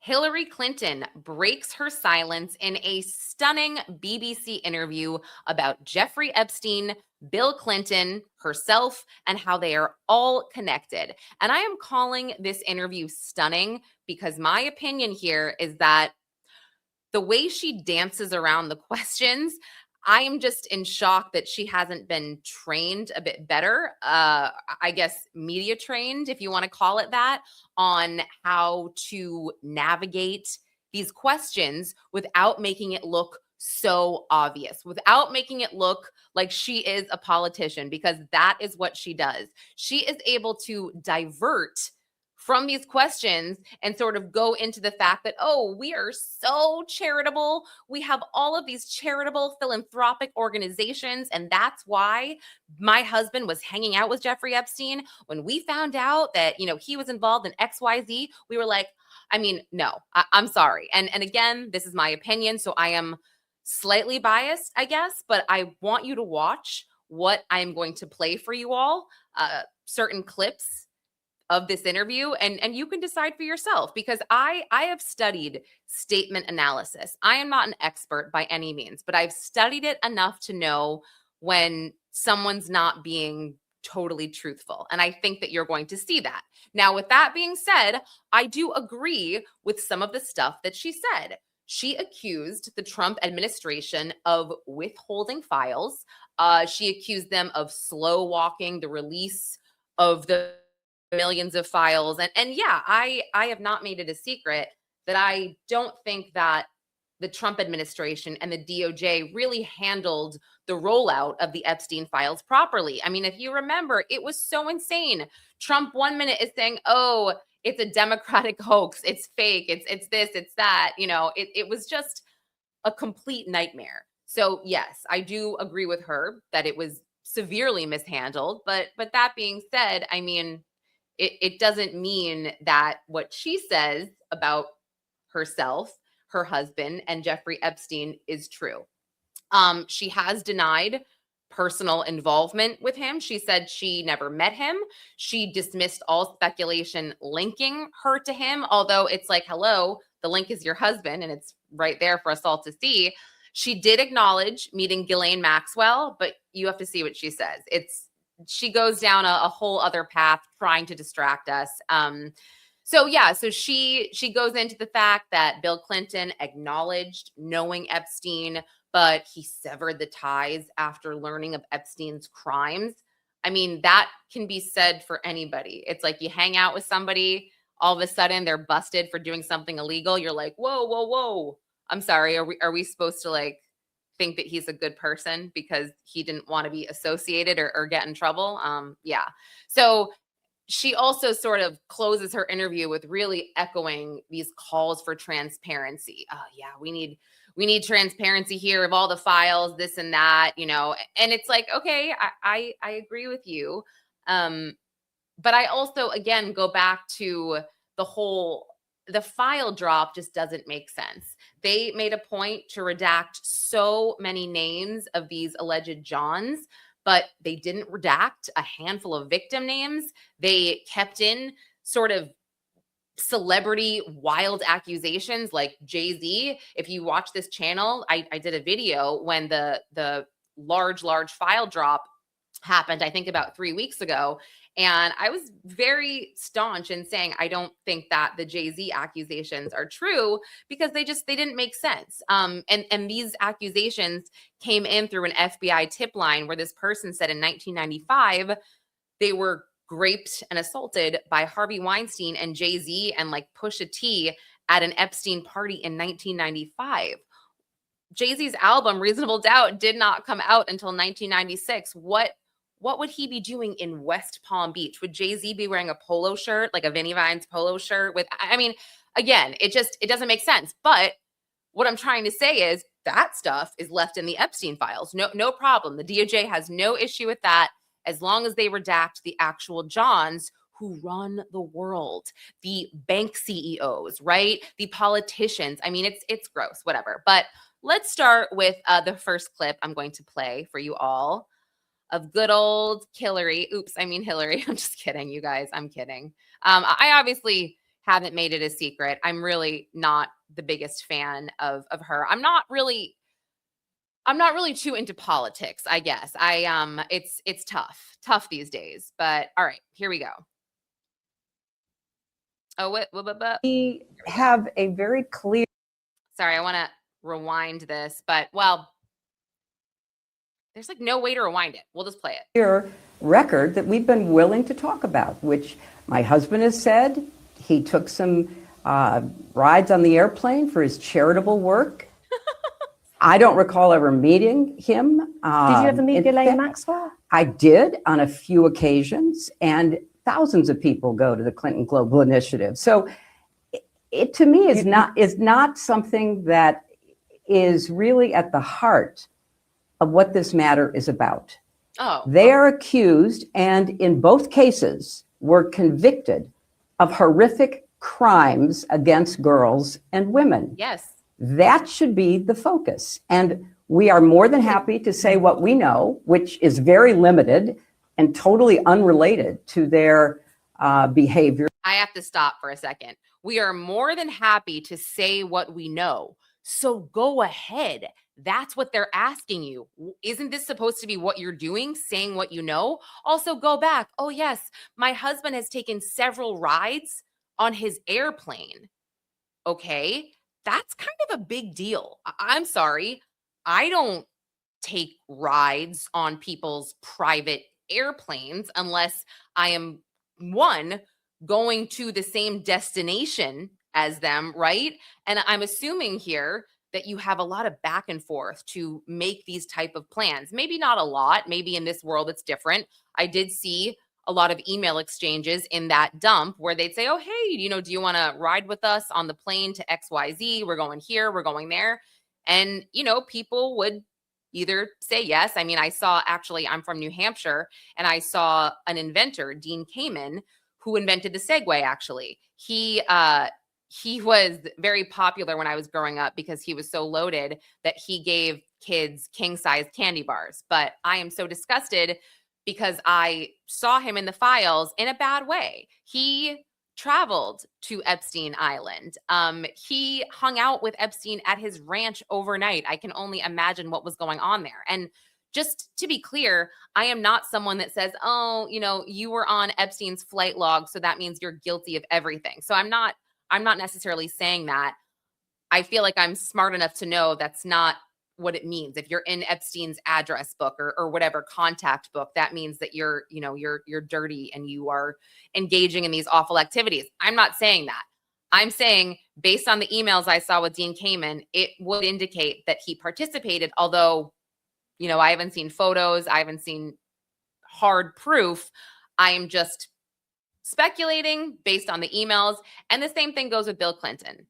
Hillary Clinton breaks her silence in a stunning BBC interview about Jeffrey Epstein, Bill Clinton, herself, and how they are all connected. And I am calling this interview stunning because my opinion here is that the way she dances around the questions, I am just in shock that she hasn't been trained a bit better. I guess media trained, if you want to call it that, on how to navigate these questions without making it look so obvious, without making it look like she is a politician, because that is what she does. She is able to divert from these questions and sort of go into the fact that, oh, we are so charitable. We have all of these charitable philanthropic organizations. And that's why my husband was hanging out with Jeffrey Epstein. When we found out that, he was involved in XYZ, we were like, no, I'm sorry. And again, this is my opinion. So I am slightly biased, I guess, but I want you to watch what I'm going to play for you all, certain clips of this interview, and you can decide for yourself, because I have studied statement analysis. I am not an expert by any means, but I've studied it enough to know when someone's not being totally truthful. And I think that you're going to see that. Now, with that being said, I do agree with some of the stuff that she said. She accused the Trump administration of withholding files. She accused them of slow walking the release of the millions of files. And yeah, I have not made it a secret that I don't think that the Trump administration and the DOJ really handled the rollout of the Epstein files properly. I mean, if you remember, it was so insane. Trump 1 minute is saying, oh, it's a Democratic hoax, it's fake, it's this, it's that. It was just a complete nightmare. So yes, I do agree with her that it was severely mishandled. But that being said, I mean, it doesn't mean that what she says about herself, her husband, and Jeffrey Epstein is true. She has denied personal involvement with him. She said she never met him. She dismissed all speculation linking her to him, although it's like, hello, the link is your husband, and it's right there for us all to see. She did acknowledge meeting Ghislaine Maxwell, but you have to see what she says. She goes down a whole other path trying to distract us. So she goes into the fact that Bill Clinton acknowledged knowing Epstein, but he severed the ties after learning of Epstein's crimes. I mean, that can be said for anybody. It's like you hang out with somebody, all of a sudden they're busted for doing something illegal. You're like, whoa, whoa, whoa. I'm sorry. Are we supposed to think that he's a good person because he didn't want to be associated or get in trouble? Yeah. So she also sort of closes her interview with really echoing these calls for transparency. Yeah, we need transparency here of all the files, this and that, and it's like, okay, I agree with you. But I also, again, go back to the file drop just doesn't make sense. They made a point to redact so many names of these alleged Johns, but they didn't redact a handful of victim names. They kept in sort of celebrity wild accusations like Jay-Z. If you watch this channel, I did a video when the large file drop happened, I think about 3 weeks ago. And I was very staunch in saying, I don't think that the Jay-Z accusations are true because they didn't make sense. And these accusations came in through an FBI tip line where this person said in 1995, they were raped and assaulted by Harvey Weinstein and Jay-Z and Pusha T at an Epstein party in 1995. Jay-Z's album Reasonable Doubt did not come out until 1996. What would he be doing in West Palm Beach? Would Jay-Z be wearing a polo shirt, like a Vinnie Vines polo shirt again, it doesn't make sense. But what I'm trying to say is that stuff is left in the Epstein files. No problem. The DOJ has no issue with that as long as they redact the actual Johns who run the world, the bank CEOs, right? The politicians. I mean, it's gross, whatever. But let's start with the first clip I'm going to play for you all of good old Hillary. I'm just kidding, you guys. I'm kidding. I obviously haven't made it a secret. I'm really not the biggest fan of her. I'm not really too into politics, I guess. It's tough these days. But all right, here we go. Oh, what? We have a very clear. Sorry, I want to rewind this, but well, there's like no way to rewind it. We'll just play it. Clear record that we've been willing to talk about, which my husband has said he took some rides on the airplane for his charitable work. I don't recall ever meeting him. Did you ever meet Ghislaine Maxwell? I did on a few occasions, and thousands of people go to the Clinton Global Initiative. So it to me is not something that is really at the heart of what this matter is about. Oh. They are accused, and in both cases were convicted of horrific crimes against girls and women. Yes. That should be the focus. And we are more than happy to say what we know, which is very limited and totally unrelated to their behavior. I have to stop for a second. We are more than happy to say what we know. So go ahead. That's what they're asking you. Isn't this supposed to be what you're doing, saying what you know? Also, go back. Oh, yes, my husband has taken several rides on his airplane. Okay, that's kind of a big deal. I'm sorry. I don't take rides on people's private airplanes unless I am, one, going to the same destination as them, right? And I'm assuming here that you have a lot of back and forth to make these type of plans. Maybe not a lot. Maybe in this world it's different. I did see a lot of email exchanges in that dump where they'd say, oh, hey, do you want to ride with us on the plane to XYZ? We're going here, we're going there. And, people would either say yes. I mean, I'm from New Hampshire, and I saw an inventor, Dean Kamen, who invented the Segway, actually. He was very popular when I was growing up because he was so loaded that he gave kids king-size candy bars. But I am so disgusted because I saw him in the files in a bad way. He traveled to Epstein Island. He hung out with Epstein at his ranch overnight. I can only imagine what was going on there. And just to be clear, I am not someone that says, oh, you were on Epstein's flight log, so that means you're guilty of everything. So I'm not necessarily saying that. I feel like I'm smart enough to know that's not what it means. If you're in Epstein's address book or whatever contact book, that means that you're dirty and you are engaging in these awful activities. I'm not saying that. I'm saying based on the emails I saw with Dean Kamen, it would indicate that he participated, although, I haven't seen photos. I haven't seen hard proof. I am just speculating based on the emails. And the same thing goes with Bill Clinton.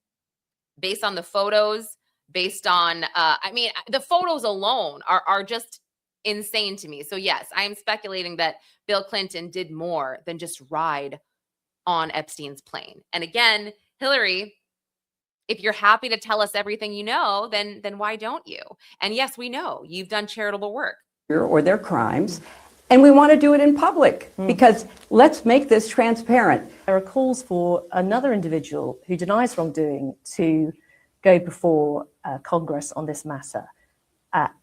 Based on the photos, based on, the photos alone are just insane to me. So yes, I am speculating that Bill Clinton did more than just ride on Epstein's plane. And again, Hillary, if you're happy to tell us everything you know, then why don't you? And yes, we know you've done charitable work. Or their crimes. And we want to do it in public because let's make this transparent. There are calls for another individual who denies wrongdoing to go before Congress on this matter.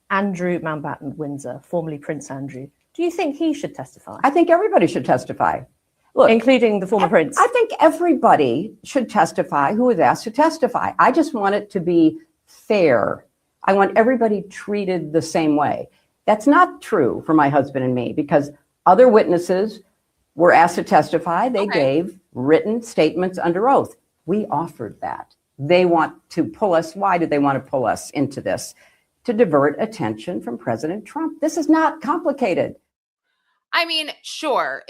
Andrew Mountbatten Windsor, formerly Prince Andrew. Do you think he should testify? I think everybody should testify. Look, including the former prince. I think everybody should testify who is asked to testify. I just want it to be fair. I want everybody treated the same way. That's not true for my husband and me because other witnesses were asked to testify. They gave written statements under oath. We offered that. They want to pull us. Why did they want to pull us into this? To divert attention from President Trump. This is not complicated. I mean, sure.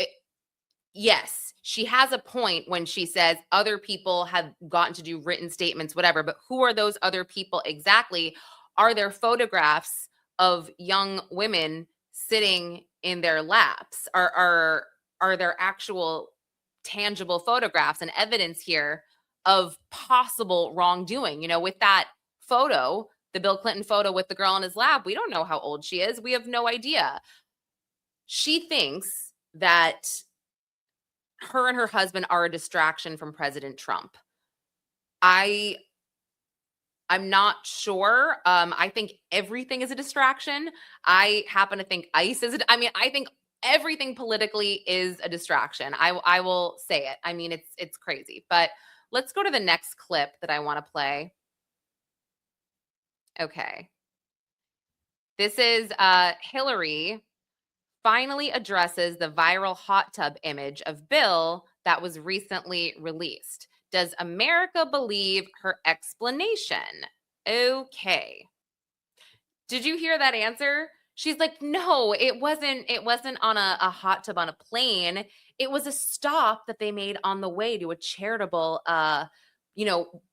Yes, she has a point when she says other people have gotten to do written statements, whatever, but who are those other people exactly? Are there photographs of young women sitting in their laps? Are there actual tangible photographs and evidence here of possible wrongdoing? With that photo, the Bill Clinton photo with the girl in his lap, we don't know how old she is. We have no idea. She thinks that her and her husband are a distraction from President Trump. I'm not sure. I think everything is a distraction. I happen to think ICE is. I think everything politically is a distraction. I will say it. I mean, it's crazy. But let's go to the next clip that I want to play. Okay. This is Hillary finally addresses the viral hot tub image of Bill that was recently released. Does America believe her explanation? Okay. Did you hear that answer? She's like, no, it wasn't on a hot tub on a plane. It was a stop that they made on the way to a charitable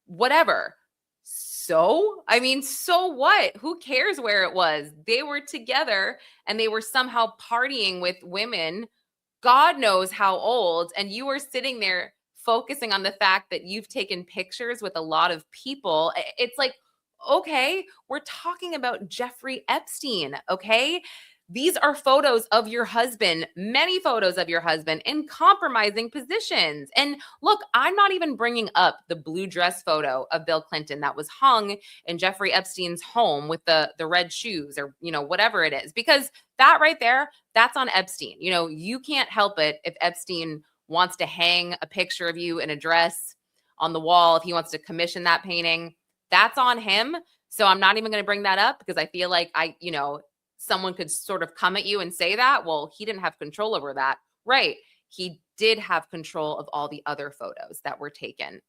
whatever. So, I mean, so what? Who cares where it was? They were together and they were somehow partying with women, God knows how old, and you were sitting there focusing on the fact that you've taken pictures with a lot of people. It's like, okay, we're talking about Jeffrey Epstein, okay? These are photos of your husband, many photos of your husband in compromising positions. And look, I'm not even bringing up the blue dress photo of Bill Clinton that was hung in Jeffrey Epstein's home with the red shoes or, whatever it is, because that right there, that's on Epstein. You can't help it if Epstein wants to hang a picture of you in a dress on the wall, if he wants to commission that painting, that's on him. So I'm not even going to bring that up because I feel like someone could sort of come at you and say that, well, he didn't have control over that. Right. He did have control of all the other photos that were taken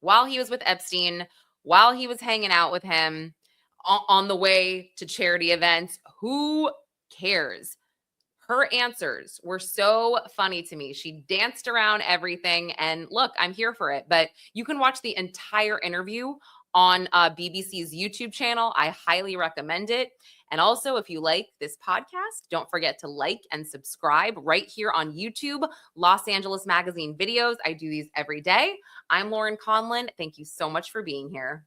while he was with Epstein, while he was hanging out with him on the way to charity events. Who cares? Her answers were so funny to me. She danced around everything. And look, I'm here for it. But you can watch the entire interview on BBC's YouTube channel. I highly recommend it. And also, if you like this podcast, don't forget to like and subscribe right here on YouTube, Los Angeles Magazine videos. I do these every day. I'm Lauren Conlin. Thank you so much for being here.